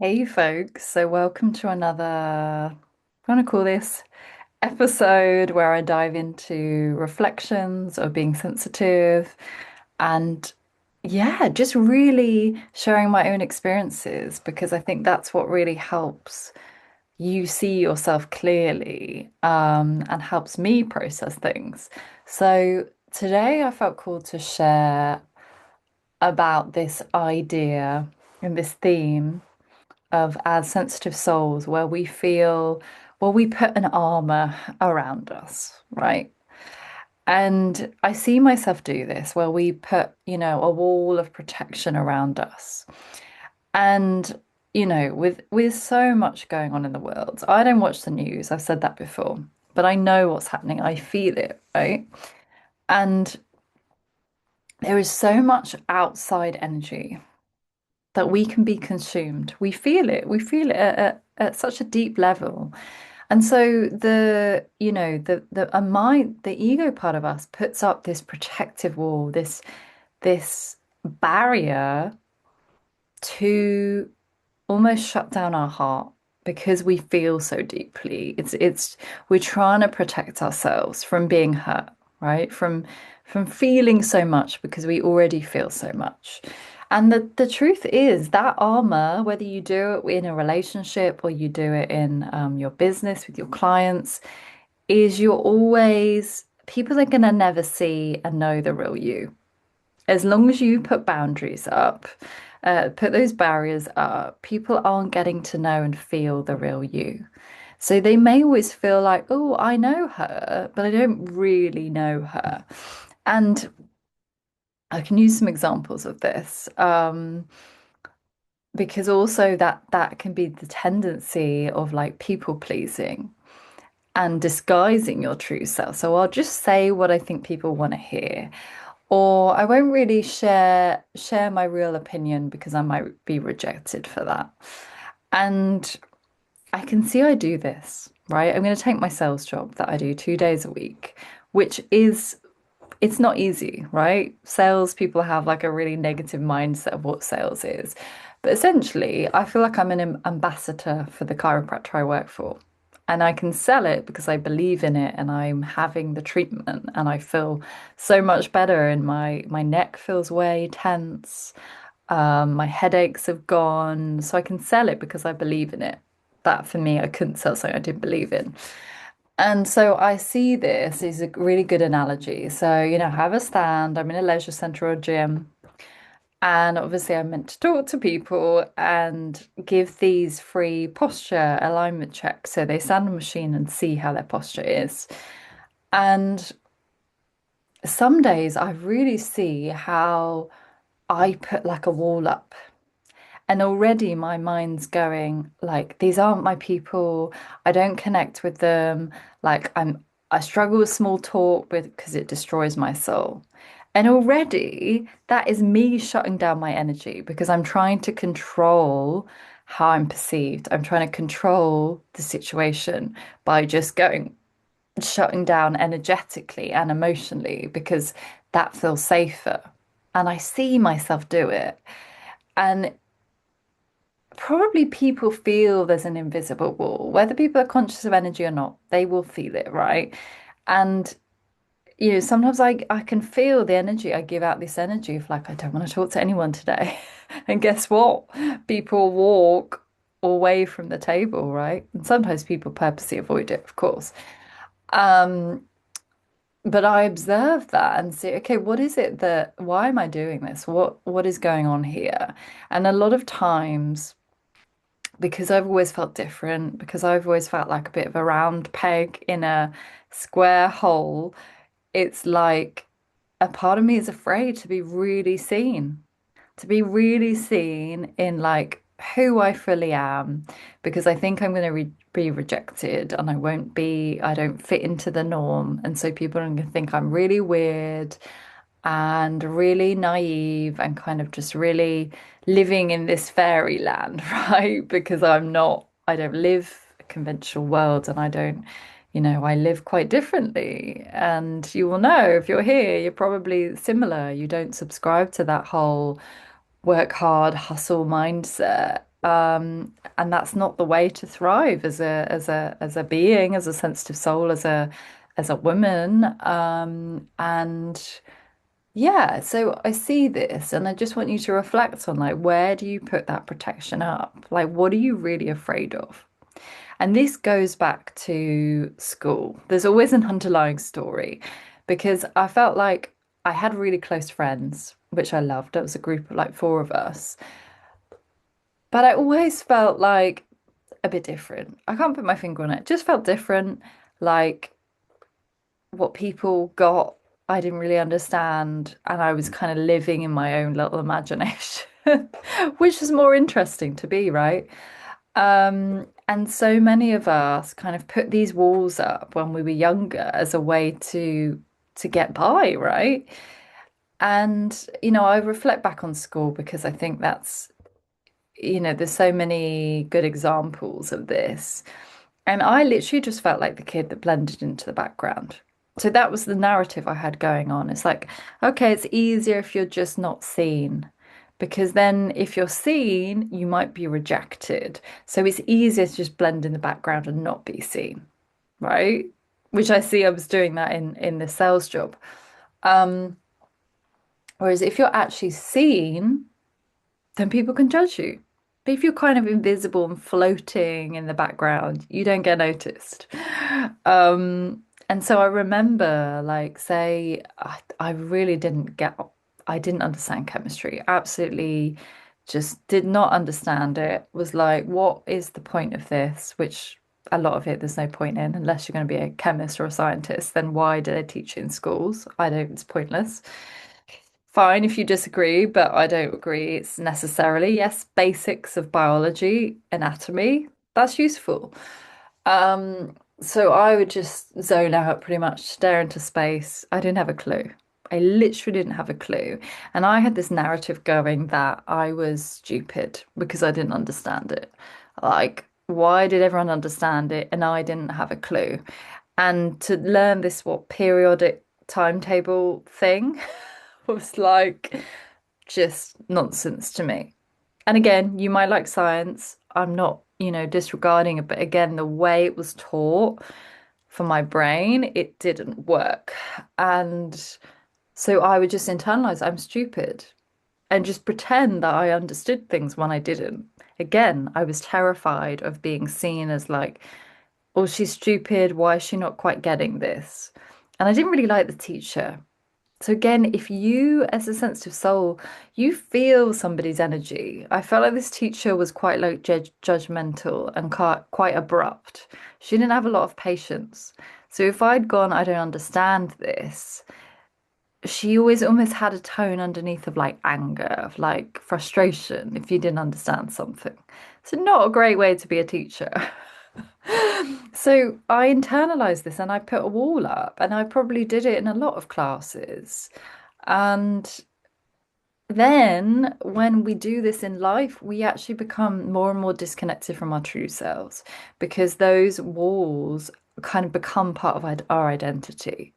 Hey folks, so welcome to another, I'm going to call this episode where I dive into reflections of being sensitive and yeah, just really sharing my own experiences because I think that's what really helps you see yourself clearly and helps me process things. So today I felt called to share about this idea and this theme of as sensitive souls where we feel, well, we put an armor around us, right? And I see myself do this where we put, a wall of protection around us. And, with so much going on in the world, I don't watch the news. I've said that before, but I know what's happening. I feel it, right? And there is so much outside energy that we can be consumed. We feel it. We feel it at such a deep level. And so the ego part of us puts up this protective wall, this barrier to almost shut down our heart because we feel so deeply. It's we're trying to protect ourselves from being hurt, right? From feeling so much because we already feel so much. And the truth is that armor, whether you do it in a relationship or you do it in your business with your clients, is you're always, people are going to never see and know the real you. As long as you put boundaries up, put those barriers up, people aren't getting to know and feel the real you. So they may always feel like, oh, I know her, but I don't really know her. And I can use some examples of this. Because also that can be the tendency of like people pleasing and disguising your true self. So I'll just say what I think people want to hear. Or I won't really share my real opinion because I might be rejected for that. And I can see I do this, right? I'm going to take my sales job that I do 2 days a week, which is it's not easy, right? Sales people have like a really negative mindset of what sales is. But essentially, I feel like I'm an ambassador for the chiropractor I work for. And I can sell it because I believe in it and I'm having the treatment and I feel so much better and my neck feels way tense. My headaches have gone. So I can sell it because I believe in it. That for me, I couldn't sell something I didn't believe in. And so I see this is a really good analogy. So, have a stand, I'm in a leisure centre or gym, and obviously I'm meant to talk to people and give these free posture alignment checks. So they stand on a machine and see how their posture is. And some days I really see how I put like a wall up. And already my mind's going like, these aren't my people. I don't connect with them. Like I struggle with small talk with because it destroys my soul. And already that is me shutting down my energy because I'm trying to control how I'm perceived. I'm trying to control the situation by just going, shutting down energetically and emotionally because that feels safer. And I see myself do it. And probably people feel there's an invisible wall, whether people are conscious of energy or not, they will feel it, right? And sometimes I can feel the energy. I give out this energy of like, I don't want to talk to anyone today. And guess what? People walk away from the table, right? And sometimes people purposely avoid it, of course. Um, but I observe that and say, okay, what is it why am I doing this? What is going on here? And a lot of times because I've always felt different, because I've always felt like a bit of a round peg in a square hole, it's like a part of me is afraid to be really seen in like who I fully am, because I think I'm going to be rejected and I don't fit into the norm. And so people are going to think I'm really weird and really naive and kind of just really living in this fairyland, right? Because I don't live a conventional world and I don't, I live quite differently. And you will know if you're here, you're probably similar. You don't subscribe to that whole work hard, hustle mindset. And that's not the way to thrive as a being, as a sensitive soul, as a woman. And yeah, so I see this and I just want you to reflect on like where do you put that protection up? Like what are you really afraid of? And this goes back to school. There's always an underlying story because I felt like I had really close friends, which I loved. It was a group of like four of us. But I always felt like a bit different. I can't put my finger on it. Just felt different. Like what people got, I didn't really understand. And I was kind of living in my own little imagination, which is more interesting to be, right? And so many of us kind of put these walls up when we were younger as a way to get by, right? And, I reflect back on school because I think there's so many good examples of this. And I literally just felt like the kid that blended into the background. So that was the narrative I had going on. It's like, okay, it's easier if you're just not seen, because then if you're seen, you might be rejected. So it's easier to just blend in the background and not be seen, right? Which I see I was doing that in the sales job. Um, Whereas if you're actually seen, then people can judge you. But if you're kind of invisible and floating in the background, you don't get noticed. And so I remember, like, say, I really I didn't understand chemistry. Absolutely just did not understand it. Was like, what is the point of this? Which a lot of it, there's no point in, unless you're going to be a chemist or a scientist, then why do they teach it in schools? I don't, it's pointless. Fine if you disagree, but I don't agree it's necessarily. Yes, basics of biology, anatomy, that's useful. So I would just zone out pretty much, stare into space. I didn't have a clue. I literally didn't have a clue. And I had this narrative going that I was stupid because I didn't understand it. Like, why did everyone understand it and I didn't have a clue? And to learn this, what, periodic timetable thing was like just nonsense to me. And again, you might like science. I'm not, disregarding it, but again, the way it was taught for my brain, it didn't work. And so I would just internalize I'm stupid and just pretend that I understood things when I didn't. Again, I was terrified of being seen as like, oh, she's stupid. Why is she not quite getting this? And I didn't really like the teacher. So again, if you, as a sensitive soul, you feel somebody's energy. I felt like this teacher was quite like judgmental and quite abrupt. She didn't have a lot of patience. So if I'd gone, I don't understand this, she always almost had a tone underneath of like anger, of like frustration if you didn't understand something. So not a great way to be a teacher. So I internalized this and I put a wall up, and I probably did it in a lot of classes. And then when we do this in life, we actually become more and more disconnected from our true selves because those walls kind of become part of our identity.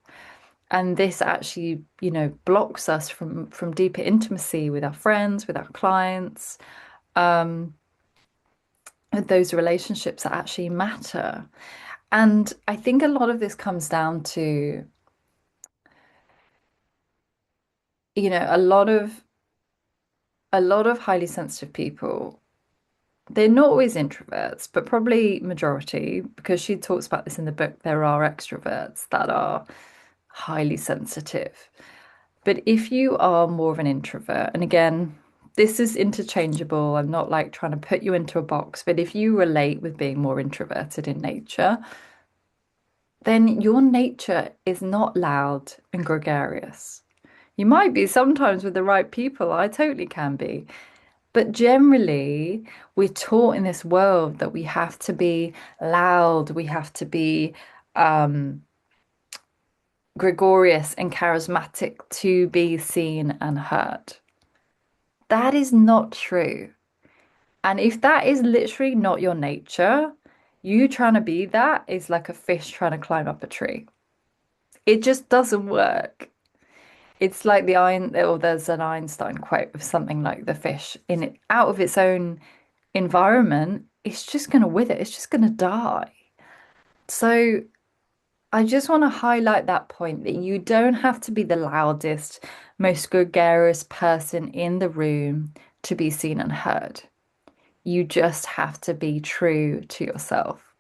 And this actually, blocks us from deeper intimacy with our friends, with our clients, with those relationships that actually matter. And I think a lot of this comes down to, a lot of highly sensitive people. They're not always introverts, but probably majority, because she talks about this in the book, there are extroverts that are highly sensitive. But if you are more of an introvert, and again, this is interchangeable, I'm not like trying to put you into a box, but if you relate with being more introverted in nature, then your nature is not loud and gregarious. You might be sometimes with the right people, I totally can be. But generally, we're taught in this world that we have to be loud, we have to be gregarious and charismatic to be seen and heard. That is not true. And if that is literally not your nature, you trying to be that is like a fish trying to climb up a tree. It just doesn't work. It's like there's an Einstein quote of something like the fish in it out of its own environment, it's just going to wither, it's just going to die. So I just want to highlight that point that you don't have to be the loudest, most gregarious person in the room to be seen and heard. You just have to be true to yourself.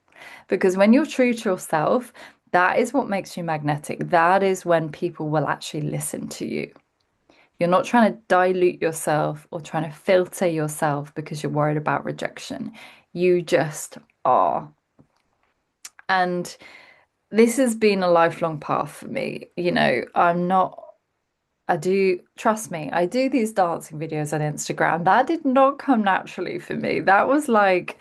Because when you're true to yourself, that is what makes you magnetic. That is when people will actually listen to you. You're not trying to dilute yourself or trying to filter yourself because you're worried about rejection. You just are. And this has been a lifelong path for me. I'm not, I do, trust me, I do these dancing videos on Instagram. That did not come naturally for me. That was like,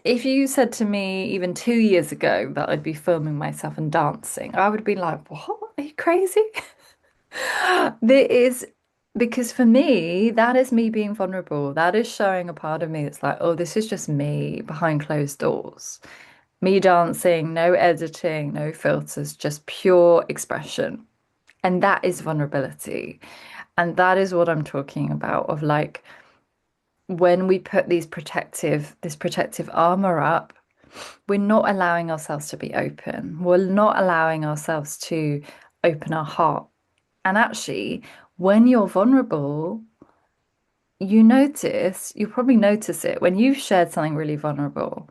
if you said to me even 2 years ago that I'd be filming myself and dancing, I would be like, what? Are you crazy? There is, because for me, that is me being vulnerable. That is showing a part of me that's like, oh, this is just me behind closed doors. Me dancing, no editing, no filters, just pure expression. And that is vulnerability. And that is what I'm talking about of like when we put this protective armor up, we're not allowing ourselves to be open. We're not allowing ourselves to open our heart. And actually, when you're vulnerable, you'll probably notice it when you've shared something really vulnerable.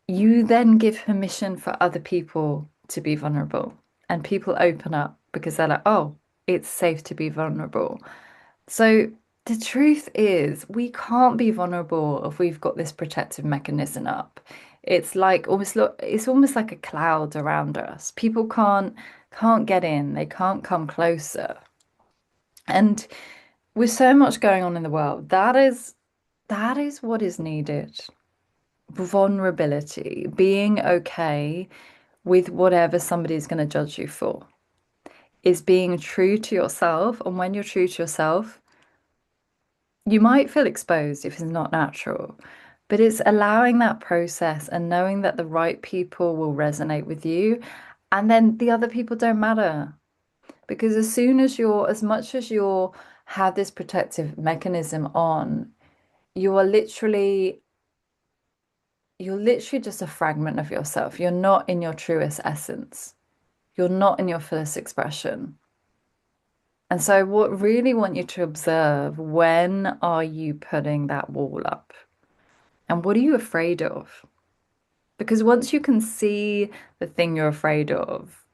You then give permission for other people to be vulnerable, and people open up because they're like, oh, it's safe to be vulnerable. So the truth is, we can't be vulnerable if we've got this protective mechanism up. It's almost like a cloud around us. People can't get in, they can't come closer. And with so much going on in the world, that is what is needed. Vulnerability, being okay with whatever somebody's going to judge you for, is being true to yourself. And when you're true to yourself, you might feel exposed if it's not natural, but it's allowing that process and knowing that the right people will resonate with you. And then the other people don't matter. Because as much as you're have this protective mechanism on, you are literally, you're literally just a fragment of yourself. You're not in your truest essence. You're not in your fullest expression. And so what really want you to observe, when are you putting that wall up? And what are you afraid of? Because once you can see the thing you're afraid of,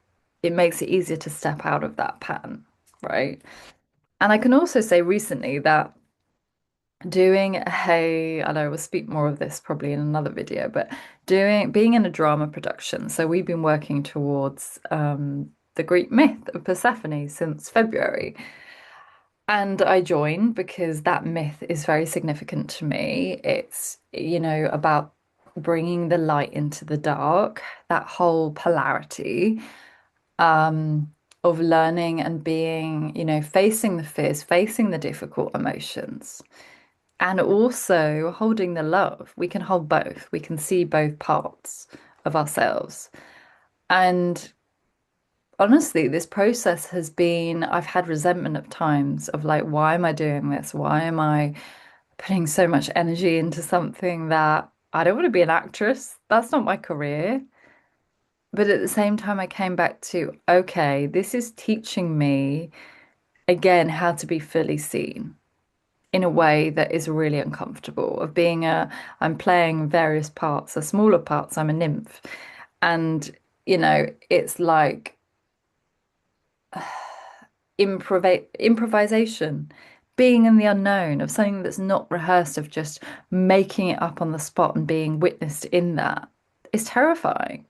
it makes it easier to step out of that pattern, right? And I can also say recently that I know we'll speak more of this probably in another video, but being in a drama production. So we've been working towards the Greek myth of Persephone since February. And I joined because that myth is very significant to me. It's, about bringing the light into the dark, that whole polarity of learning and being, facing the fears, facing the difficult emotions, and also holding the love. We can hold both, we can see both parts of ourselves. And honestly, this process has been, I've had resentment at times of like, why am I doing this? Why am I putting so much energy into something that I don't want to be an actress? That's not my career. But at the same time, I came back to, okay, this is teaching me again how to be fully seen in a way that is really uncomfortable. I'm playing various parts, the smaller parts, I'm a nymph. And, it's like improvisation, being in the unknown of something that's not rehearsed, of just making it up on the spot and being witnessed in that is terrifying.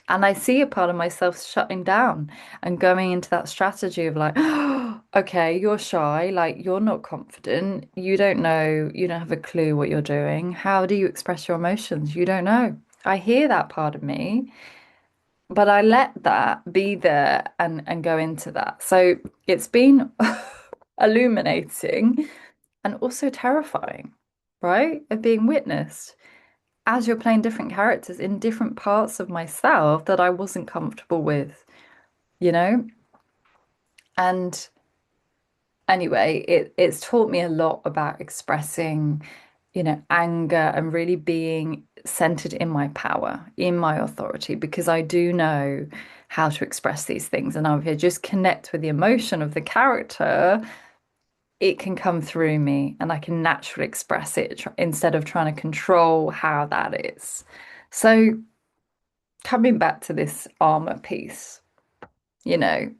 And I see a part of myself shutting down and going into that strategy of like, oh, okay, you're shy, like you're not confident, you don't know, you don't have a clue what you're doing. How do you express your emotions? You don't know. I hear that part of me, but I let that be there and go into that. So it's been illuminating and also terrifying, right? Of being witnessed as you're playing different characters in different parts of myself that I wasn't comfortable with, you know? And anyway, it's taught me a lot about expressing anger and really being centered in my power, in my authority, because I do know how to express these things. And if I just connect with the emotion of the character, it can come through me and I can naturally express it instead of trying to control how that is. So, coming back to this armor piece, you know,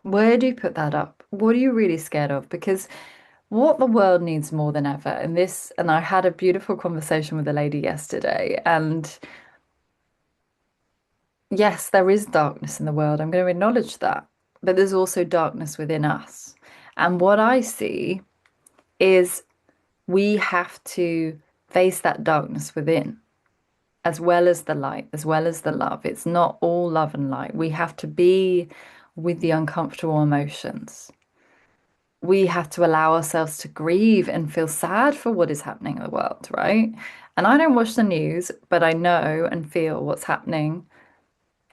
where do you put that up? What are you really scared of? Because what the world needs more than ever, and I had a beautiful conversation with a lady yesterday, and yes, there is darkness in the world. I'm going to acknowledge that. But there's also darkness within us. And what I see is we have to face that darkness within, as well as the light, as well as the love. It's not all love and light. We have to be with the uncomfortable emotions. We have to allow ourselves to grieve and feel sad for what is happening in the world, right? And I don't watch the news, but I know and feel what's happening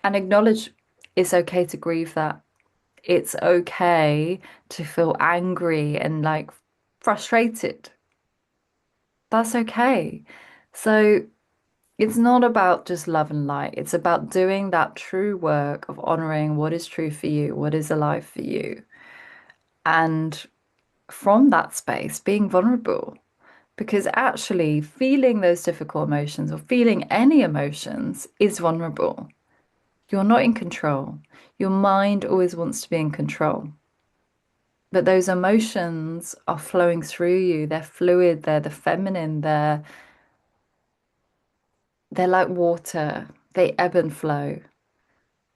and acknowledge it's okay to grieve that. It's okay to feel angry and like frustrated. That's okay. So it's not about just love and light. It's about doing that true work of honoring what is true for you, what is alive for you. And from that space, being vulnerable. Because actually, feeling those difficult emotions or feeling any emotions is vulnerable. You're not in control. Your mind always wants to be in control. But those emotions are flowing through you. They're fluid, they're the feminine, they're like water. They ebb and flow.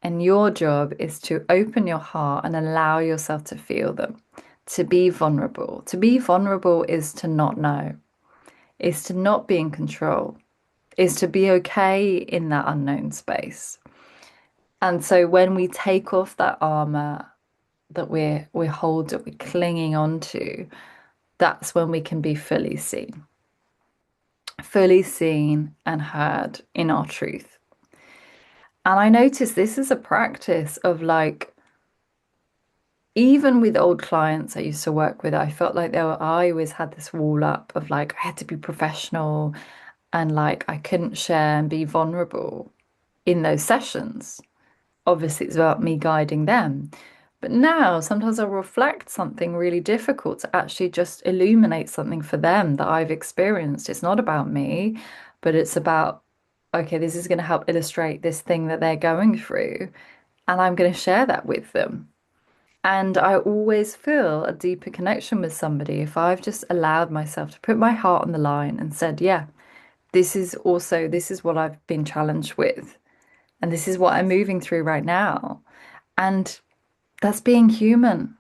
And your job is to open your heart and allow yourself to feel them, to be vulnerable. To be vulnerable is to not know, is to not be in control, is to be okay in that unknown space. And so when we take off that armor that we're holding, we're clinging onto, that's when we can be fully seen and heard in our truth. And I noticed this is a practice of like, even with old clients I used to work with, I felt like I always had this wall up of like, I had to be professional and like I couldn't share and be vulnerable in those sessions. Obviously, it's about me guiding them. But now sometimes I'll reflect something really difficult to actually just illuminate something for them that I've experienced. It's not about me, but it's about, okay, this is going to help illustrate this thing that they're going through. And I'm going to share that with them. And I always feel a deeper connection with somebody if I've just allowed myself to put my heart on the line and said, yeah, this is what I've been challenged with. And this is what I'm moving through right now. And that's being human.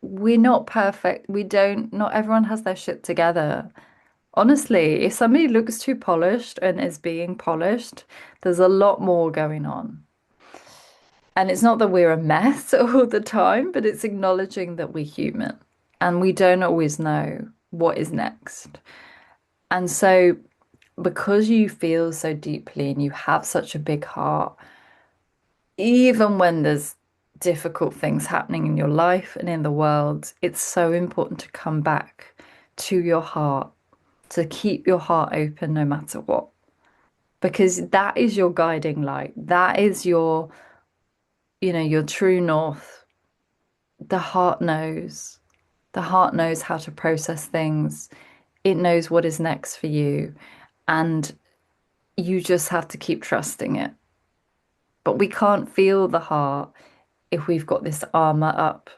We're not perfect. Not everyone has their shit together. Honestly, if somebody looks too polished and is being polished, there's a lot more going on. And it's not that we're a mess all the time, but it's acknowledging that we're human and we don't always know what is next. And so, because you feel so deeply and you have such a big heart, even when there's difficult things happening in your life and in the world, it's so important to come back to your heart, to keep your heart open no matter what, because that is your guiding light. That is your true north. The heart knows. The heart knows how to process things. It knows what is next for you. And you just have to keep trusting it. But we can't feel the heart if we've got this armor up.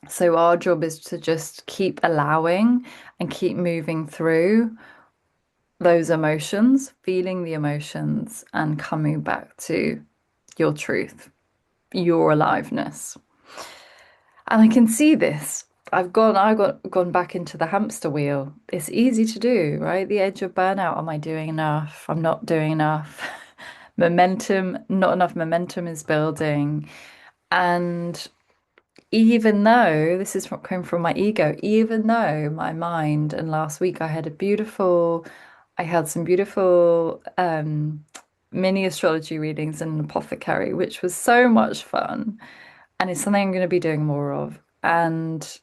So our job is to just keep allowing and keep moving through those emotions, feeling the emotions, and coming back to your truth, your aliveness. And I can see this. I got gone back into the hamster wheel. It's easy to do, right? The edge of burnout. Am I doing enough? I'm not doing enough. Momentum, not enough momentum is building. And even though this is came from my ego, even though my mind, and last week I had some beautiful mini astrology readings in an apothecary, which was so much fun. And it's something I'm going to be doing more of. And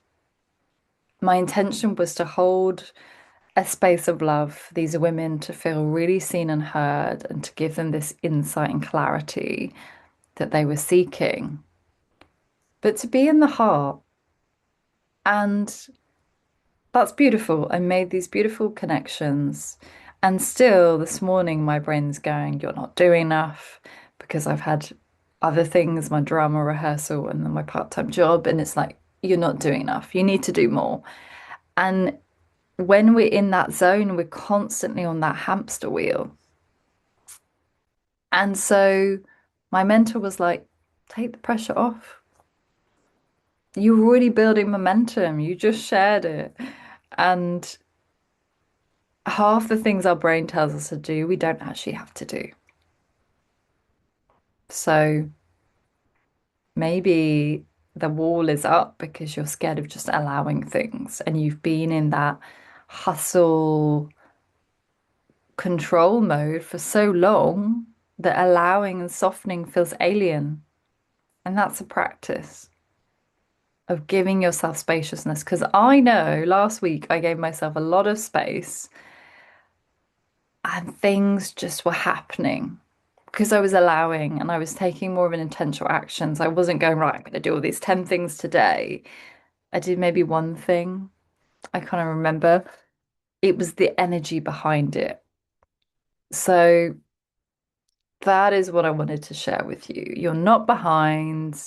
my intention was to hold a space of love for these women to feel really seen and heard and to give them this insight and clarity that they were seeking. But to be in the heart, and that's beautiful. I made these beautiful connections. And still this morning, my brain's going, you're not doing enough because I've had other things, my drama rehearsal and then my part-time job. And it's like, you're not doing enough. You need to do more. And when we're in that zone, we're constantly on that hamster wheel. And so my mentor was like, take the pressure off. You're already building momentum. You just shared it. And half the things our brain tells us to do, we don't actually have to do. So maybe the wall is up because you're scared of just allowing things and you've been in that hustle control mode for so long that allowing and softening feels alien. And that's a practice of giving yourself spaciousness. Because I know last week I gave myself a lot of space and things just were happening because I was allowing and I was taking more of an intentional actions. I wasn't going, right, I'm going to do all these 10 things today. I did maybe one thing. I kind of remember it was the energy behind it. So that is what I wanted to share with you. You're not behind.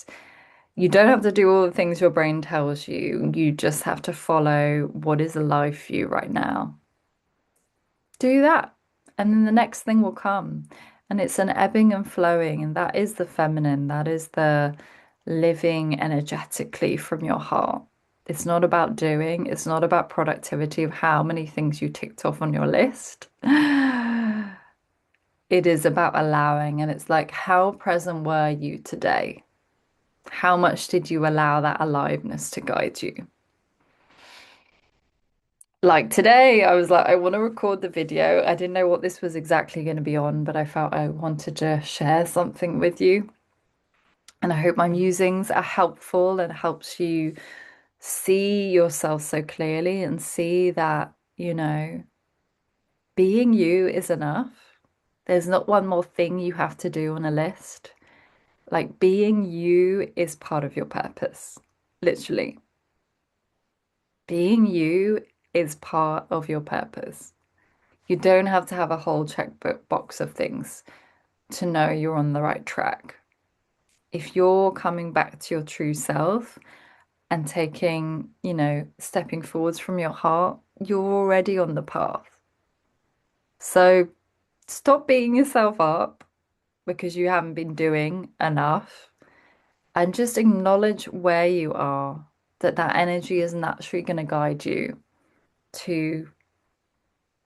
You don't have to do all the things your brain tells you. You just have to follow what is alive for you right now. Do that. And then the next thing will come. And it's an ebbing and flowing. And that is the feminine. That is the living energetically from your heart. It's not about doing, it's not about productivity of how many things you ticked off on your list. It is about allowing. And it's like, how present were you today? How much did you allow that aliveness to guide you? Like today, I was like, I want to record the video. I didn't know what this was exactly going to be on, but I felt I wanted to share something with you. And I hope my musings are helpful and helps you see yourself so clearly and see that, being you is enough. There's not one more thing you have to do on a list. Like being you is part of your purpose, literally. Being you is part of your purpose. You don't have to have a whole checkbook box of things to know you're on the right track. If you're coming back to your true self and taking, stepping forwards from your heart, you're already on the path. So stop beating yourself up because you haven't been doing enough and just acknowledge where you are, that energy is naturally going to guide you to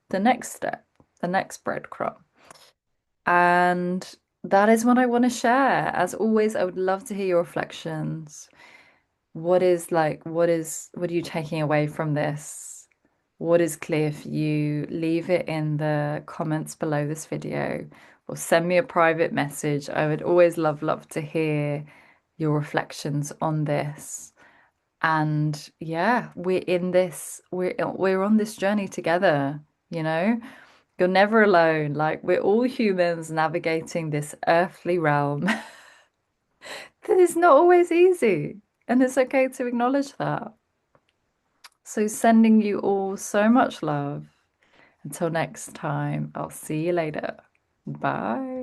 the next step, the next breadcrumb. And that is what I want to share. As always, I would love to hear your reflections. What are you taking away from this? What is clear for you? Leave it in the comments below this video or send me a private message. I would always love to hear your reflections on this. And yeah, we're on this journey together, you know? You're never alone. Like we're all humans navigating this earthly realm that is not always easy. And it's okay to acknowledge that. So sending you all so much love. Until next time, I'll see you later. Bye.